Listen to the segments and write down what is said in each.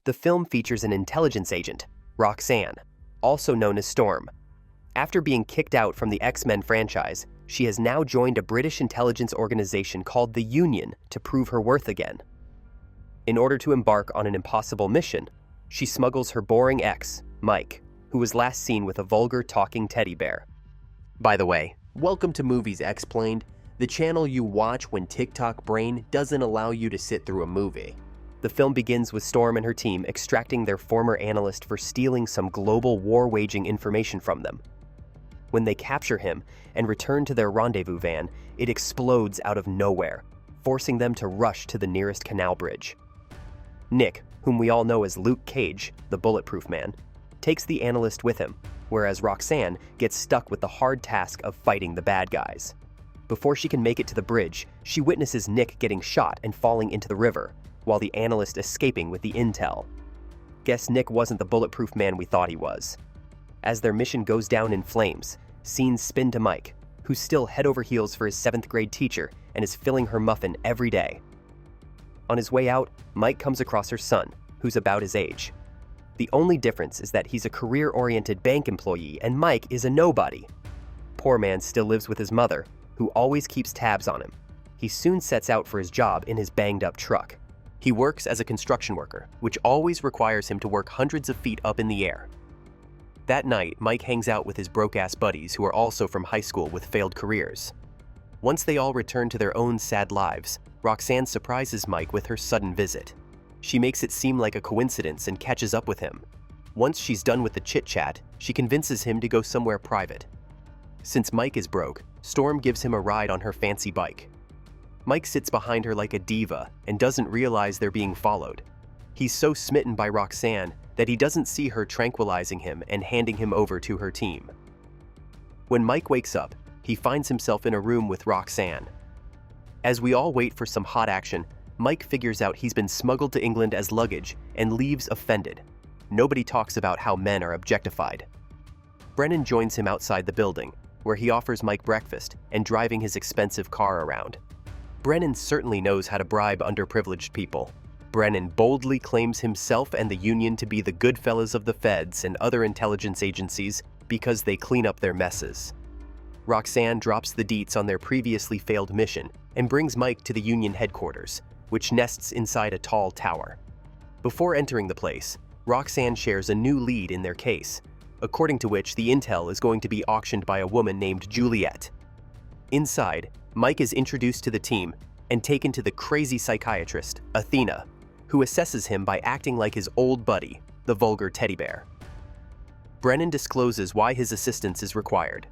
The film features an intelligence agent, Roxanne, also known as Storm. After being kicked out from the X-Men franchise, she has now joined a British intelligence organization called the Union to prove her worth again. In order to embark on an impossible mission, she smuggles her boring ex, Mike, who was last seen with a vulgar talking teddy bear. By the way, welcome to Movies Xplained, the channel you watch when TikTok brain doesn't allow you to sit through a movie. The film begins with Storm and her team extracting their former analyst for stealing some global war-waging information from them. When they capture him and return to their rendezvous van, it explodes out of nowhere, forcing them to rush to the nearest canal bridge. Nick, whom we all know as Luke Cage, the bulletproof man, takes the analyst with him, whereas Roxanne gets stuck with the hard task of fighting the bad guys. Before she can make it to the bridge, she witnesses Nick getting shot and falling into the river, while the analyst escaping with the intel. Guess Nick wasn't the bulletproof man we thought he was. As their mission goes down in flames, scenes spin to Mike, who's still head over heels for his 7th grade teacher and is filling her muffin every day. On his way out, Mike comes across her son, who's about his age. The only difference is that he's a career-oriented bank employee and Mike is a nobody. Poor man still lives with his mother, who always keeps tabs on him. He soon sets out for his job in his banged-up truck. He works as a construction worker, which always requires him to work hundreds of feet up in the air. That night, Mike hangs out with his broke-ass buddies who are also from high school with failed careers. Once they all return to their own sad lives, Roxanne surprises Mike with her sudden visit. She makes it seem like a coincidence and catches up with him. Once she's done with the chit-chat, she convinces him to go somewhere private. Since Mike is broke, Storm gives him a ride on her fancy bike. Mike sits behind her like a diva and doesn't realize they're being followed. He's so smitten by Roxanne that he doesn't see her tranquilizing him and handing him over to her team. When Mike wakes up, he finds himself in a room with Roxanne. As we all wait for some hot action, Mike figures out he's been smuggled to England as luggage and leaves offended. Nobody talks about how men are objectified. Brennan joins him outside the building, where he offers Mike breakfast and driving his expensive car around. Brennan certainly knows how to bribe underprivileged people. Brennan boldly claims himself and the Union to be the good fellas of the feds and other intelligence agencies because they clean up their messes. Roxanne drops the deets on their previously failed mission and brings Mike to the Union headquarters, which nests inside a tall tower. Before entering the place, Roxanne shares a new lead in their case, according to which the intel is going to be auctioned by a woman named Juliet. Inside, Mike is introduced to the team and taken to the crazy psychiatrist, Athena, who assesses him by acting like his old buddy, the vulgar teddy bear. Brennan discloses why his assistance is required.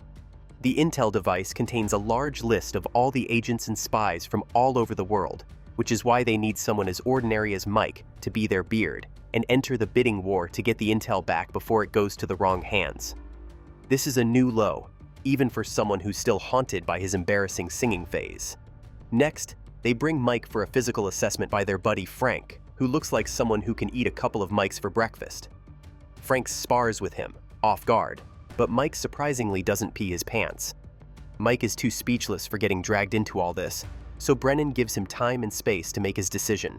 The intel device contains a large list of all the agents and spies from all over the world, which is why they need someone as ordinary as Mike to be their beard and enter the bidding war to get the intel back before it goes to the wrong hands. This is a new low, even for someone who's still haunted by his embarrassing singing phase. Next, they bring Mike for a physical assessment by their buddy Frank, who looks like someone who can eat a couple of Mikes for breakfast. Frank spars with him, off guard, but Mike surprisingly doesn't pee his pants. Mike is too speechless for getting dragged into all this, so Brennan gives him time and space to make his decision.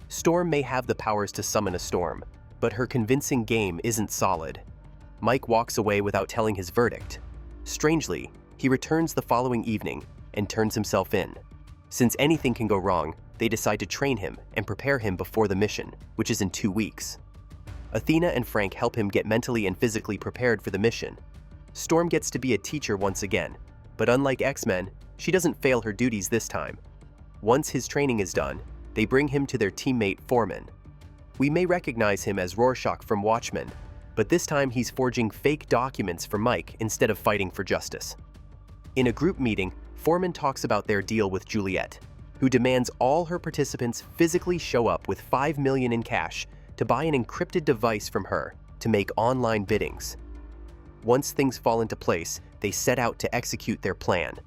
Storm may have the powers to summon a storm, but her convincing game isn't solid. Mike walks away without telling his verdict. Strangely, he returns the following evening and turns himself in. Since anything can go wrong, they decide to train him and prepare him before the mission, which is in 2 weeks. Athena and Frank help him get mentally and physically prepared for the mission. Storm gets to be a teacher once again, but unlike X-Men, she doesn't fail her duties this time. Once his training is done, they bring him to their teammate Foreman. We may recognize him as Rorschach from Watchmen, but this time he's forging fake documents for Mike instead of fighting for justice. In a group meeting, Foreman talks about their deal with Juliet, who demands all her participants physically show up with $5 million in cash to buy an encrypted device from her to make online biddings. Once things fall into place, they set out to execute their plan.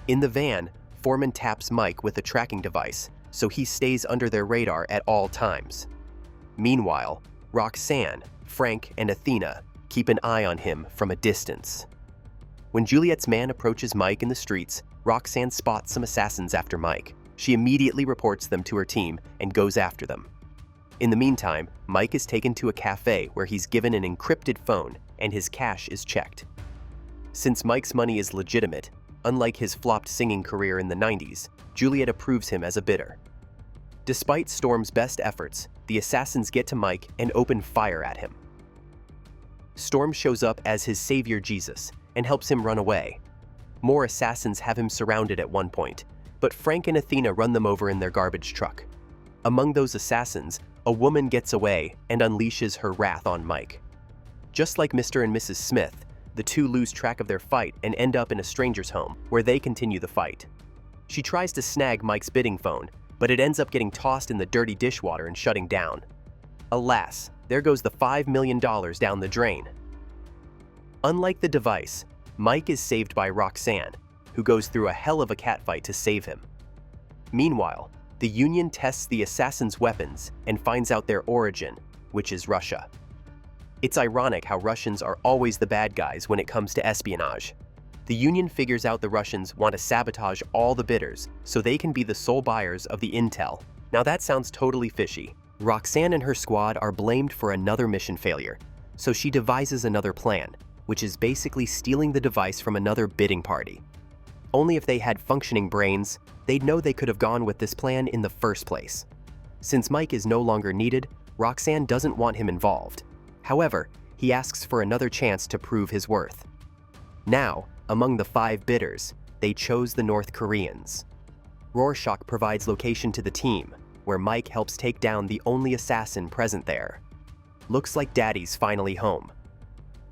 In the van, Foreman taps Mike with a tracking device, so he stays under their radar at all times. Meanwhile, Roxanne, Frank, and Athena keep an eye on him from a distance. When Juliet's man approaches Mike in the streets, Roxanne spots some assassins after Mike. She immediately reports them to her team and goes after them. In the meantime, Mike is taken to a cafe where he's given an encrypted phone and his cash is checked. Since Mike's money is legitimate, unlike his flopped singing career in the 90s, Juliet approves him as a bidder. Despite Storm's best efforts, the assassins get to Mike and open fire at him. Storm shows up as his savior Jesus and helps him run away. More assassins have him surrounded at one point, but Frank and Athena run them over in their garbage truck. Among those assassins, a woman gets away and unleashes her wrath on Mike. Just like Mr. and Mrs. Smith, the two lose track of their fight and end up in a stranger's home, where they continue the fight. She tries to snag Mike's bidding phone, but it ends up getting tossed in the dirty dishwater and shutting down. Alas, there goes the $5 million down the drain. Unlike the device, Mike is saved by Roxanne, who goes through a hell of a catfight to save him. Meanwhile, the Union tests the assassins' weapons and finds out their origin, which is Russia. It's ironic how Russians are always the bad guys when it comes to espionage. The Union figures out the Russians want to sabotage all the bidders so they can be the sole buyers of the intel. Now that sounds totally fishy. Roxanne and her squad are blamed for another mission failure, so she devises another plan, which is basically stealing the device from another bidding party. Only if they had functioning brains, they'd know they could have gone with this plan in the first place. Since Mike is no longer needed, Roxanne doesn't want him involved. However, he asks for another chance to prove his worth. Now, among the 5 bidders, they chose the North Koreans. Rorschach provides location to the team, where Mike helps take down the only assassin present there. Looks like Daddy's finally home.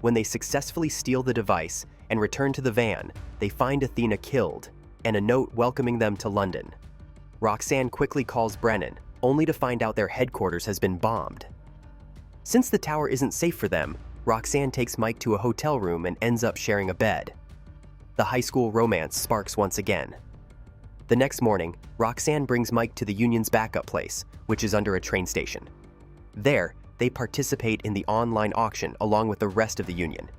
When they successfully steal the device and return to the van, they find Athena killed, and a note welcoming them to London. Roxanne quickly calls Brennan, only to find out their headquarters has been bombed. Since the tower isn't safe for them, Roxanne takes Mike to a hotel room and ends up sharing a bed. The high school romance sparks once again. The next morning, Roxanne brings Mike to the Union's backup place, which is under a train station. There, they participate in the online auction along with the rest of the Union.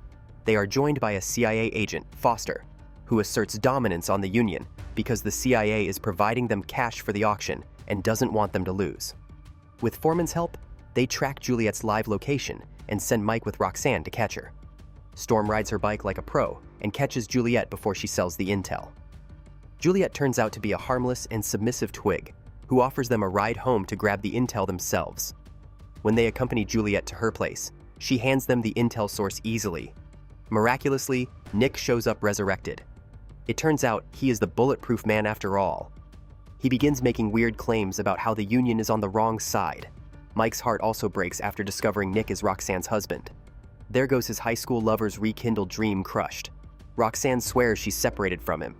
They are joined by a CIA agent, Foster, who asserts dominance on the Union because the CIA is providing them cash for the auction and doesn't want them to lose. With Foreman's help, they track Juliet's live location and send Mike with Roxanne to catch her. Storm rides her bike like a pro and catches Juliet before she sells the intel. Juliet turns out to be a harmless and submissive twig who offers them a ride home to grab the intel themselves. When they accompany Juliet to her place, she hands them the intel source easily. Miraculously, Nick shows up resurrected. It turns out he is the bulletproof man after all. He begins making weird claims about how the Union is on the wrong side. Mike's heart also breaks after discovering Nick is Roxanne's husband. There goes his high school lover's rekindled dream crushed. Roxanne swears she's separated from him.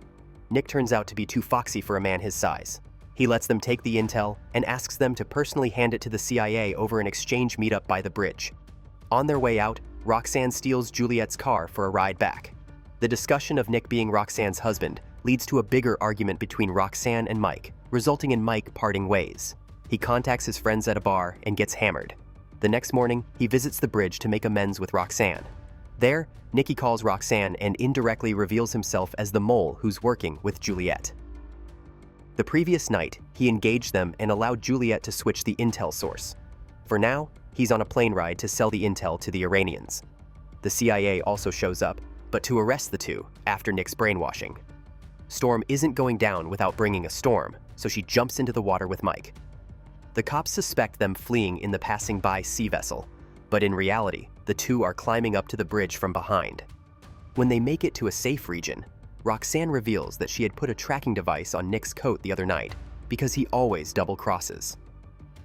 Nick turns out to be too foxy for a man his size. He lets them take the intel and asks them to personally hand it to the CIA over an exchange meetup by the bridge. On their way out, Roxanne steals Juliet's car for a ride back. The discussion of Nick being Roxanne's husband leads to a bigger argument between Roxanne and Mike, resulting in Mike parting ways. He contacts his friends at a bar and gets hammered. The next morning, he visits the bridge to make amends with Roxanne. There, Nicky calls Roxanne and indirectly reveals himself as the mole who's working with Juliet. The previous night, he engaged them and allowed Juliet to switch the intel source. For now, he's on a plane ride to sell the intel to the Iranians. The CIA also shows up, but to arrest the two after Nick's brainwashing. Storm isn't going down without bringing a storm, so she jumps into the water with Mike. The cops suspect them fleeing in the passing-by sea vessel, but in reality, the two are climbing up to the bridge from behind. When they make it to a safe region, Roxanne reveals that she had put a tracking device on Nick's coat the other night because he always double-crosses.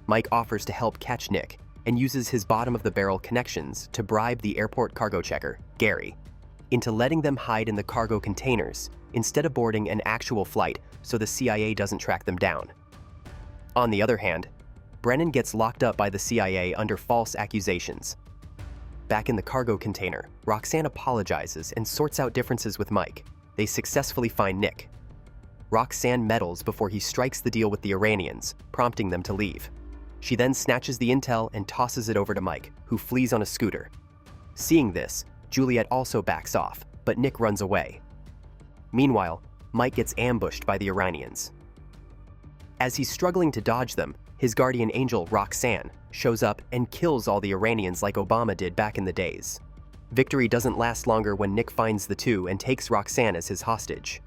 Mike offers to help catch Nick and uses his bottom-of-the-barrel connections to bribe the airport cargo checker, Gary, into letting them hide in the cargo containers instead of boarding an actual flight so the CIA doesn't track them down. On the other hand, Brennan gets locked up by the CIA under false accusations. Back in the cargo container, Roxanne apologizes and sorts out differences with Mike. They successfully find Nick. Roxanne meddles before he strikes the deal with the Iranians, prompting them to leave. She then snatches the intel and tosses it over to Mike, who flees on a scooter. Seeing this, Juliet also backs off, but Nick runs away. Meanwhile, Mike gets ambushed by the Iranians. As he's struggling to dodge them, His guardian angel, Roxanne, shows up and kills all the Iranians like Obama did back in the days. Victory doesn't last longer when Nick finds the two and takes Roxanne as his hostage.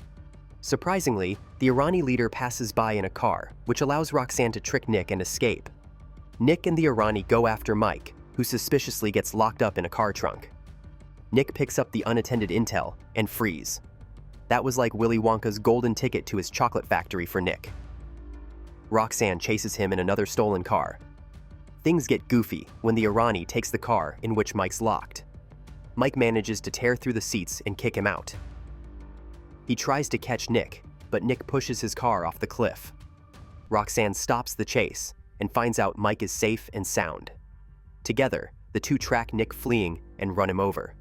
Surprisingly, the Irani leader passes by in a car, which allows Roxanne to trick Nick and escape. Nick and the Irani go after Mike, who suspiciously gets locked up in a car trunk. Nick picks up the unattended intel and frees. That was like Willy Wonka's golden ticket to his chocolate factory for Nick. Roxanne chases him in another stolen car. Things get goofy when the Irani takes the car in which Mike's locked. Mike manages to tear through the seats and kick him out. He tries to catch Nick, but Nick pushes his car off the cliff. Roxanne stops the chase and finds out Mike is safe and sound. Together, the two track Nick fleeing and run him over.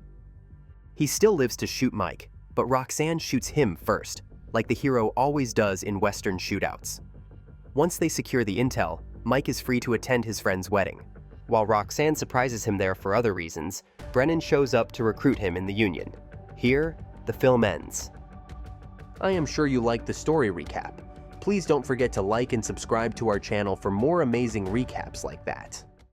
He still lives to shoot Mike, but Roxanne shoots him first, like the hero always does in Western shootouts. Once they secure the intel, Mike is free to attend his friend's wedding. While Roxanne surprises him there for other reasons, Brennan shows up to recruit him in the Union. Here, the film ends. I am sure you liked the story recap. Please don't forget to like and subscribe to our channel for more amazing recaps like that.